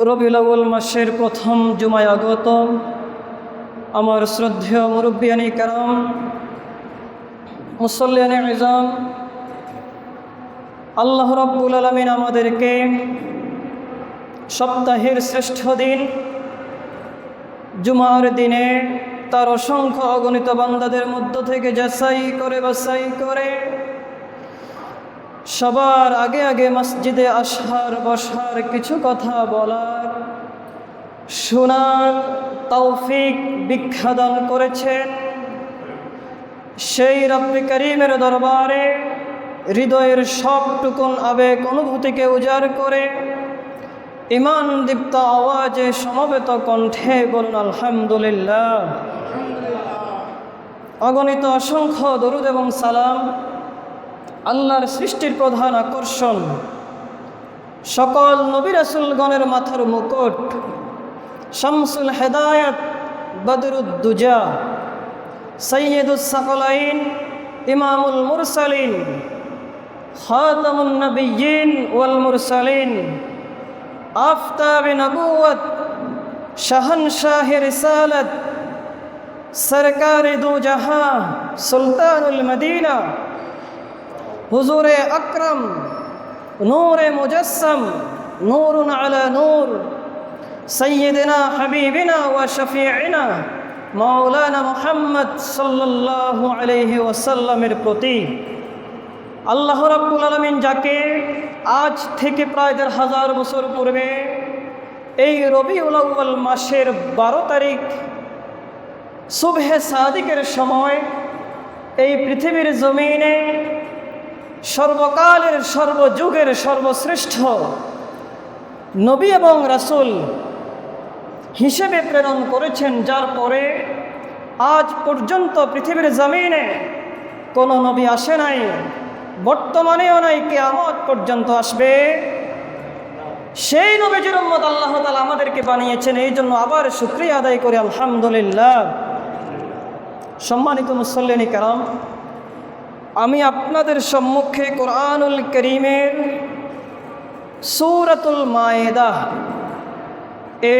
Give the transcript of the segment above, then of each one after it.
রবিউল আউয়াল মাসের প্রথম জুমায় আগত আমার শ্রদ্ধেয় মুরব্বিয়ানি কারাম, মুসল্লিয়ানে ইজাম, আল্লাহ রাব্বুল আলামিন আমাদেরকে সপ্তাহের শ্রেষ্ঠ দিন জুমার দিনে তার অসংখ্য অগণিত বান্দাদের মধ্য থেকে যাচাই করে বাছাই করে সবার আগে আগে মসজিদে আসার বসার কিছু কথা বলার শোনার তৌফিক বিখ্যাদান করেছেন। সেই রব্বে করিমের দরবারে হৃদয়ের সবটুকুন আবেগ অনুভূতিকে উজাড় করে ইমান দীপ্ত আওয়াজে সমবেত কণ্ঠে বলুন আলহামদুলিল্লাহ। অগণিত অসংখ্য দরুদ এবং সালাম আল্লাহর সৃষ্টির প্রধান আকর্ষণ, সকল নবী রাসূলগণের মাথার মুকুট, শামসুল হেদায়াত, বদরুদ্দুজা, সৈয়দুস সাকলাইন, ইমামুল মুরসালিন, খাতামুন নবিয়্যিন ওয়াল মুরসালিন, আফতাবে নবুয়ত, শাহনশাহ রিসালাত, সরকারে দু জাহাঁ, সুলতানুল মদিনা, হুজুরে আকরম, নূরে মুজস্সম, নূরুন আলা নূর, সৈয়দনা হাবিবিনা ওয়া শফিঈনা মাওলানা মুহাম্মদ সাল্লাল্লাহু আলাইহি ওয়াসাল্লামের প্রতি আল্লাহ রাব্বুল আলামিন যাকে আজ থেকে প্রায় ১,৫০০ বছর পূর্বে এই রবিউল আউয়াল মাসের ১২ তারিখ সুবহে সাদিকের সময় এই পৃথিবীর জমিনে সর্বকালের সর্বযুগের সর্বশ্রেষ্ঠ নবী এবং রাসূল হিসেবে প্রেরণ করেছেন, যার পরে আজ পর্যন্ত পৃথিবীর জমিনে কোনো নবী আসে নাই, বর্তমানেও নাই, কিয়ামত পর্যন্ত আসবে। সেই নবীজির উম্মত আল্লাহ তাআলা আমাদেরকে বানিয়েছেন, এই জন্য আবার শুকরিয়া আদায় করি আলহামদুলিল্লাহ। সম্মানিত মুসল্লিয়ানি কারাম, আমি আপনাদের সম্মুখে কোরআনুল কারীমের সূরাতুল মায়েদা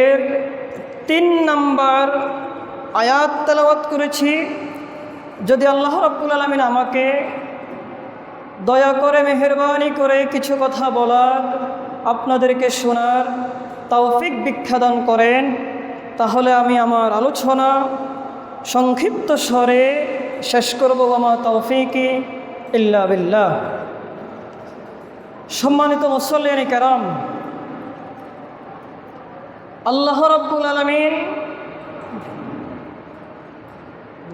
এর ৩ নম্বর আয়াত তেলাওয়াত করেছি। যদি আল্লাহ রাব্বুল আলামিন আমাকে দয়া করে মেহেরবানি করে কিছু কথা বলার, আপনাদেরকে শোনার তৌফিক বিখ্যাদান করেন, তাহলে আমি আমার আলোচনা সংক্ষিপ্ত স্বরে শেষ করব। ওয়া তৌফিকি ইল্লা বিল্লাহ। সম্মানিত মুসল্লিয়ানি কেরাম, আল্লাহ রাব্বুল আলামিন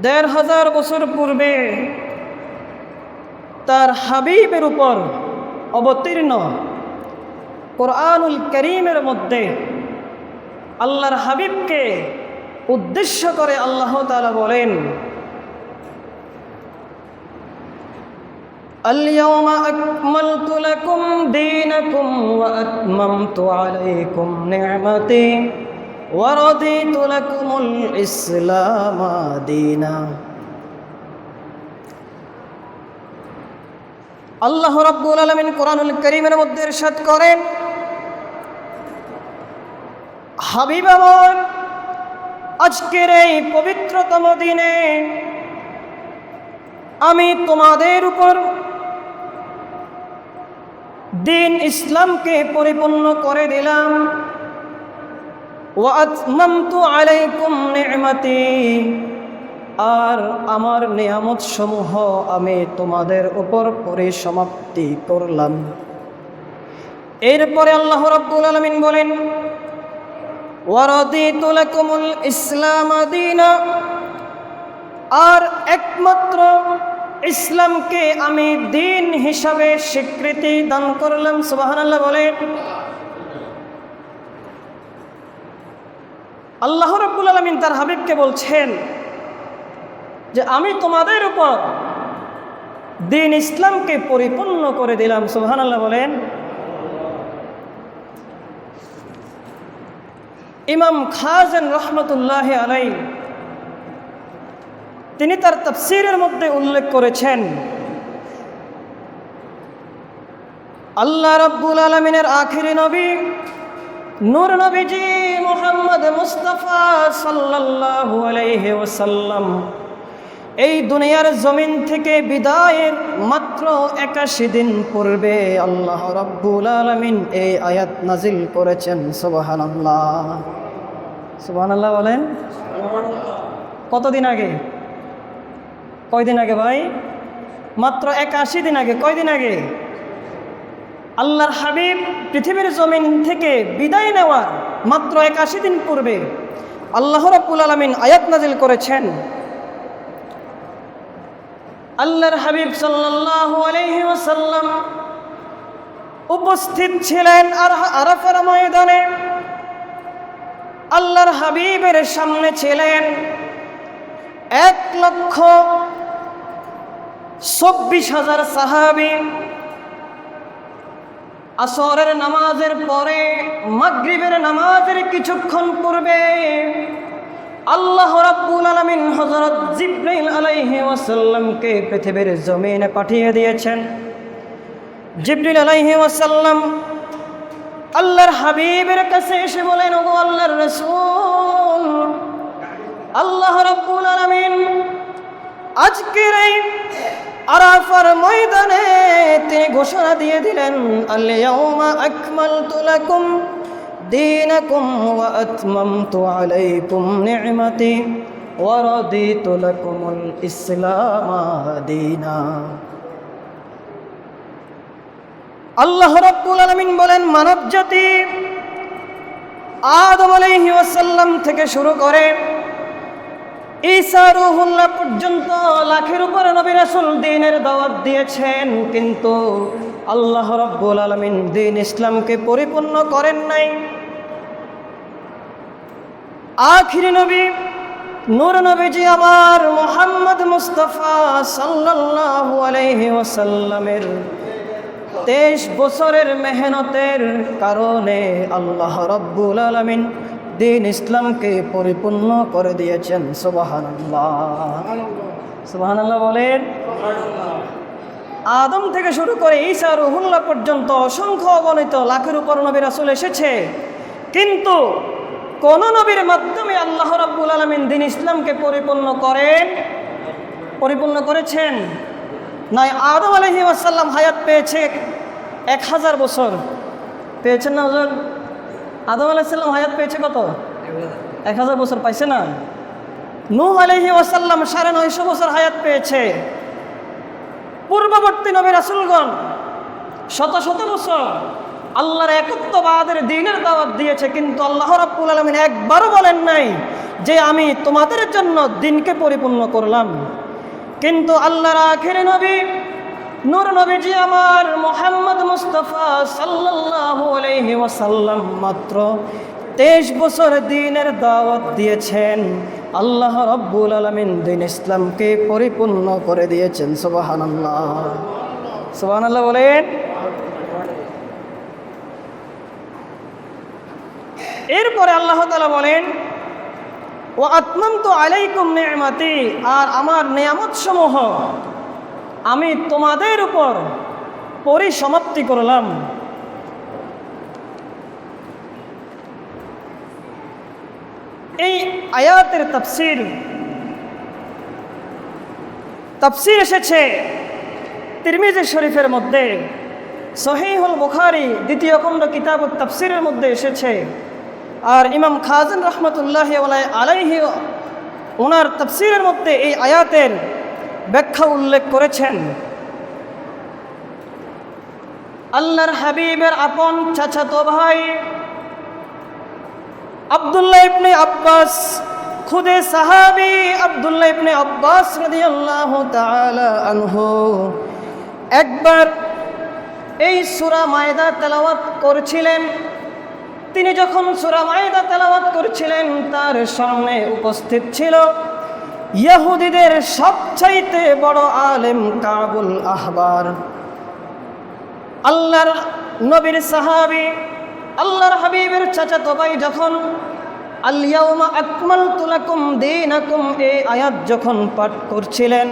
১,৫০০ বছর পূর্বে তার হাবিবের উপর অবতীর্ণ কোরআনুল কারীমের মধ্যে আল্লাহর হাবিবকে উদ্দেশ্য করে আল্লাহ তাআলা বলেন, اليوم أكملت لكم دينكم وأتممت عليكم نعمتي ورضيت لكم الإسلام دينا। আল্লাহ রাব্বুল আলামিন কোরআনুল কারীমের মধ্যে ইরশাদ করেন, হাবিব আমার, আজকের এই পবিত্রতম দিনে আমি তোমাদের উপর দিন ইসলামকে পরিপূর্ণ করে দিলাম। ওয়া আতমামতু আলাইকুম নি'মাতি, আর আমার নিয়ামত সমূহ আমি তোমাদের উপর পরিসমাপ্তি করলাম। এরপরে আল্লাহ রাব্বুল আলামিন বলেন, ওয়া রাদিতু লাকুমুল ইসলাম দীনা, আর একমাত্র ইসলামকে আমি দিন হিসাবে স্বীকৃতি দান করলাম। সুবহানাল্লাহ বলেন। আল্লাহ রাব্বুল আলামিন তার হাবিবকে বলছেন যে আমি তোমাদের উপর দিন ইসলামকে পরিপূর্ণ করে দিলাম। সুবহানাল্লাহ বলেন। ইমাম খাযেন রাহমাতুল্লাহি আলাইহি তিনি তার তাফসীরের মধ্যে উল্লেখ করেছেন, আল্লাহ রাব্বুল আলামিনের আখিরি নবী নূর নবীজি মুহাম্মদ মুস্তাফা সাল্লাল্লাহু আলাইহি ওয়াসাল্লাম এই দুনিয়ার জমিন থেকে বিদায়ের মাত্র 81 দিন পূর্বে আল্লাহ রাব্বুল আলামিন এই আয়াত নাজিল করেছেন। সুবহানাল্লাহ, সুবহানাল্লাহ বলেন। কতদিন আগে? কয়দিন আগে ভাই? মাত্র 81 দিন আগে। কয়দিন আগে? আল্লাহর হাবিব পৃথিবীর জমিন থেকে বিদায় নেওয়ার মাত্র 81 দিন পূর্বে আল্লাহ রাব্বুল আলামিন আয়াত নাজিল করেছেন। আল্লাহর হাবিব সাল্লাল্লাহু আলাইহি ওয়াসাল্লাম উপস্থিত ছিলেন আরাফার ময়দানে। আল্লাহর হাবিবের সামনে ছিলেন 1,24,000 সাহাবী। আসরের নামাজের পরে মাগরিবের নামাজের কিছুক্ষণ পূর্বে আল্লাহ রাব্বুল আলামিন হযরত জিবরাইল আলাইহি ওয়াসাল্লামকে পৃথিবীর জমিনে পাঠিয়ে দিয়েছেন। জিবরিল আলাইহি ওয়াসাল্লাম আল্লাহর হাবিবের কাছে এসে বলেন, ওগো আল্লাহর রাসূল, আল্লাহ রাব্বুল আলামিন আজকের এই আরাফার ময়দানে তিনি ঘোষণা দিয়ে দিলেন, আল ইয়াউমা আকমালতু লাকুম দীনাকুম ওয়া আতমামতু আলাইকুম নি'মাতি ওয়া রাদিতু লাকুমুল ইসলাম দীনা। আল্লাহ রাব্বুল আলামিন বলেন, মানব জাতি আদম আলাইহিস সালাম থেকে শুরু করে ঈসা রূহুল্লাহ পর্যন্ত লাখের উপরে নবী রাসূল দ্বীনের দাওয়াত দিয়েছেন, কিন্তু আল্লাহ রাব্বুল আলামিন দ্বীন ইসলামকে পরিপূর্ণ করেন নাই। আখিরি নবী নূর নবীজি আমার মুহাম্মদ মুস্তাফা সাল্লাল্লাহু আলাইহি ওয়াসাল্লামের 23 বছরের মেহনতের কারণে আল্লাহ রাব্বুল আলামিন দ্বীন ইসলামকে পরিপূর্ণ করে দিয়েছেন। সুবহানাল্লাহ, সুবহানাল্লাহ বলেন। আদম থেকে শুরু করে ঈসা রূহুল্লাহ পর্যন্ত অসংখ্য অগণিত লাখের উপর নবী রাসূল এসেছে, কিন্তু কোন নবীর মাধ্যমে আল্লাহ রাব্বুল আলামিন দ্বীন ইসলামকে পরিপূর্ণ করেছেন নাই। আদম আলাইহিস সালাম হায়াত পেয়েছে 1000 বছর পেয়েছেন না হুজুর? আদম আলাইহিস সালাম হায়াত পেয়েছে কত? 1000 বছর পাইছে না? নূহ আলাইহিস সালাম 950 বছর হায়াত পেয়েছে। পূর্ববর্তী নবী রাসূলগণ শত শত বছর আল্লাহর একত্ববাদের দ্বীনের দাওয়াত দিয়েছে, কিন্তু আল্লাহ রাব্বুল আলামিন একবারও বলেন নাই যে আমি তোমাদের জন্য দ্বীনকে পরিপূর্ণ করলাম। কিন্তু আল্লাহর আখিরি নবী নূর নবীজি আমার মুহাম্মদ মুস্তাফা সাল্লাল্লাহু আলাইহি ওয়াসাল্লাম মাত্র 23 বছর দ্বীনের দাওয়াত দিয়েছেন। আল্লাহ রাব্বুল আলামিন দ্বীন ইসলামকে পরিপূর্ণ করে দিয়েছেন। সুবহানাল্লাহ, সুবহানাল্লাহ বলেন। এরপরে আল্লাহ তাআলা বলেন, ওয়া আতমামতু আলাইকুম নি'মাতি, আর আমার নিয়ামত সমূহ আমি তোমাদের উপর পরিসমাপ্তি করলাম। এই আয়াতের তাফসীর এসেছে তিরমিজি শরীফের মধ্যে, সহিহুল বুখারী দ্বিতীয় খণ্ড কিতাবুত তাফসীরের মধ্যে এসেছে। আর ইমাম খাজিন রহমতুল্লাহি আলাইহি ওনার তাফসীরের মধ্যে এই আয়াতের ব্যাখ্যা উল্লেখ করেছেন। আল্লাহর হাবিবের আপন চাচাতো ভাই আব্দুল্লাহ ইবনে আব্বাস, খুদে সাহাবী আব্দুল্লাহ ইবনে আব্বাস রাদিয়াল্লাহু তাআলা আনহু একবার এই সূরা মায়দা তেলাওয়াত করছিলেন। তিনি যখন সূরা মায়দা তেলাওয়াত করছিলেন, তার সামনে উপস্থিত ছিল ইহুদিদের সবচাইতে বড় আলেম কাবুল আহবার, আল্লাহর নবীর সাহাবী, আল্লাহর হাবিবের চাচাতো ভাই। যখন আল ইয়াউমা আকমালতু লাকুম দীনাকুম এই আয়াত যখন পাঠ করছিলেন,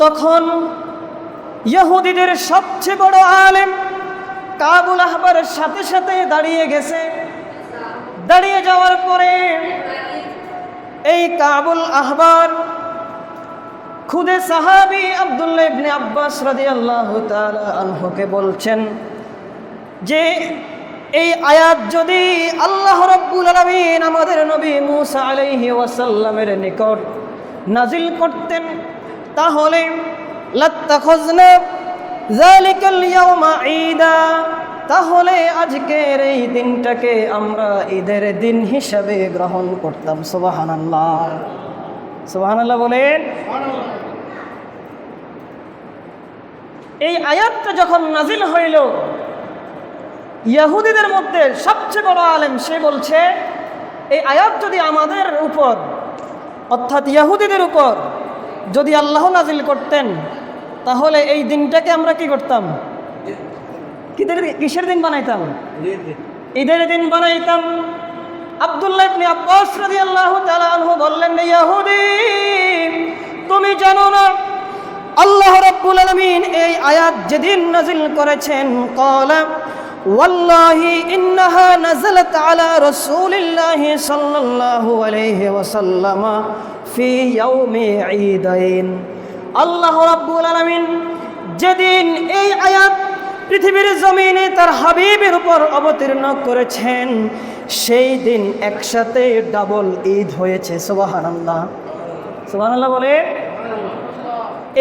তখন ইহুদিদের সবচেয়ে বড় আলেম কাবুল আহবারের সাথে সাথে দাঁড়িয়ে গেছে। দাঁড়িয়ে যাওয়ার পরে এই কাবুল আহবার খুদে সাহাবী আব্দুল্লাহ ইবনে আব্বাস রাদিয়াল্লাহু তাআলা আনহুকে বলছেন যে এই আয়াত যদি আল্লাহ রাব্বুল আলামিন আমাদের নবী মূসা আলাইহি ওয়াসাল্লামের নিকট নাজিল করতেন তাহলে লাত্তাখাযনা যালিকাল ইয়াওমা ঈদা, তাহলে আজকের এই দিনটাকে আমরা ঈদের দিন হিসাবে গ্রহণ করতাম। সুবহানাল্লাহ, সুবহানাল্লাহ বলেন। এই আয়াতটা যখন নাজিল হইল, ইহুদিদের মধ্যে সবচেয়ে বড় আলেম সে বলছে এই আয়াত যদি আমাদের উপর অর্থাৎ ইহুদিদের উপর যদি আল্লাহ নাজিল করতেন তাহলে এই দিনটাকে আমরা কি করতাম? কিসের দিন বানাইতাম? ঈদের দিন বানাইতাম। আব্দুল্লাহ ইবনে আব্বাস রাদিয়াল্লাহু তাআলা আনহু বললেন, ইহুদি তুমি জানো না আল্লাহ রাব্বুল আলামিন এই আয়াত যেদিন নাজিল করেছেন ক্বালা ওয়াল্লাহি ইন্নাহা নাযালাত আলা রাসূলিল্লাহি সাল্লাল্লাহু আলাইহি ওয়াসাল্লাম ফি ইয়াউমি ঈদাইন। আল্লাহ রাব্বুল আলামিন যেদিন এই আয়াত পৃথিবীর জমিনে তার হাবিবের উপর অবতীর্ণ করেছেন সেই দিন একসাথে ডাবল ঈদ হয়েছে। সুবহানাল্লাহ, সুবহানাল্লাহ বলে।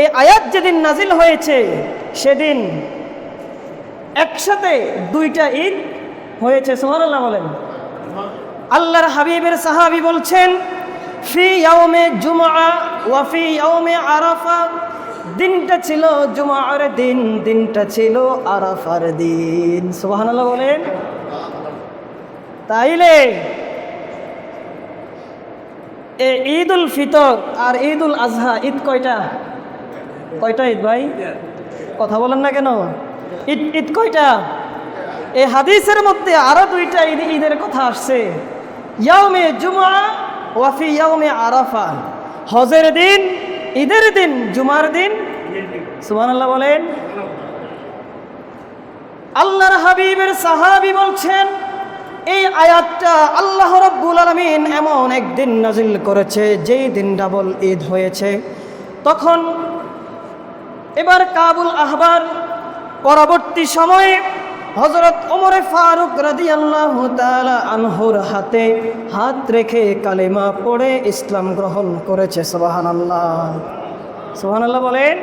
এই আয়াত যেদিন নাজিল হয়েছে সেদিন একসাথে দুইটা ঈদ হয়েছে। সুবহানাল্লাহ বলেন। আল্লাহর হাবিবের সাহাবী বলছেন ফি ইয়াউমে জুমআ ওয়া ফি ইয়াউমে আরাফা, দিনটা ছিল জুমার দিন, দিনটা ছিল আরাফার দিন। সুবহানাল্লাহ বলেন। তাইলে এই ঈদুল ফিতর আর ঈদুল আজহা ঈদ কয়টা? কয়টা ঈদ ভাই? কথা বলেন না কেন? ঈদ কয়টা? এই হাদিসের মধ্যে আরো দুইটা ঈদের কথা আসছে, ইয়াউমে জুমআ ওয়া ফি ইয়াউমে আরাফা। হজের দিন, ঈদের দিন, জুমার দিন। সুবহানাল্লাহ বলেন। আল্লাহর হাবিবের সাহাবী বলছেন এই আয়াতটা আল্লাহ রাব্বুল আলামিন এমন একদিন নাজিল করেছে যেই দিন ডাবল ঈদ হয়েছে। তখন এবার কাবুল আহবার পরবর্তী সময়ে হযরত ওমরে ফারুক রাদিয়াল্লাহু তাআলা আনহুর হাতে হাত রেখে কালেমা পড়ে ইসলাম গ্রহণ করেছে। সুবহানাল্লাহ, সুবহানাল্লাহ বলেন।